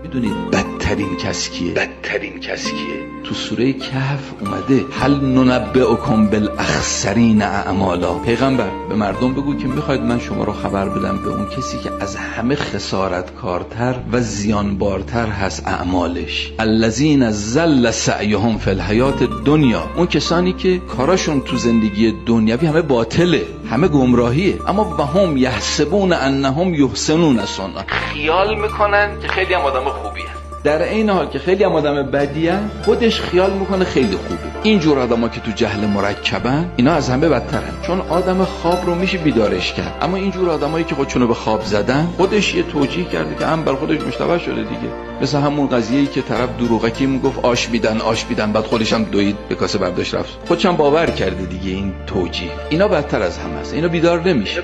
میدونید بدترین کس کیه؟ تو سوره کهف اومده هل ننبئکم بالاخسرین اعمالا. پیغمبر به مردم بگو که میخواید من شما رو خبر بدم به اون کسی که از همه خسارت کارتر و زیانبارتر هست اعمالش. الذین ضل سعیهم فی الحیات الدنیا، اون کسانی که کاراشون تو زندگی دنیوی همه باطله، همه گمراهیه، اما و هم یحسبون انهم یحسنون صنعا، خیال میکنن که خیلی هم آدم خوبیه، در این حال که خیلی هم آدم بدیه خودش خیال میکنه خیلی خوبه. اینجور آدما که تو جهل مرکبن اینا از همه بدترن، چون آدم خواب رو میشه بیدارش کرد، اما اینجور آدمایی که خودشونو به خواب زدن خودش یه توجیه کرده که هم بر خودش مشتبه شده دیگه. مثل همون قضیه‌ای که طرف دروغکی میگفت آش میدن بعد خودش هم دوید به کاسه برداشت رفت، خودش هم باور کرده دیگه. این توجیه اینا بدتر از همه است، اینا بیدار نمیشه.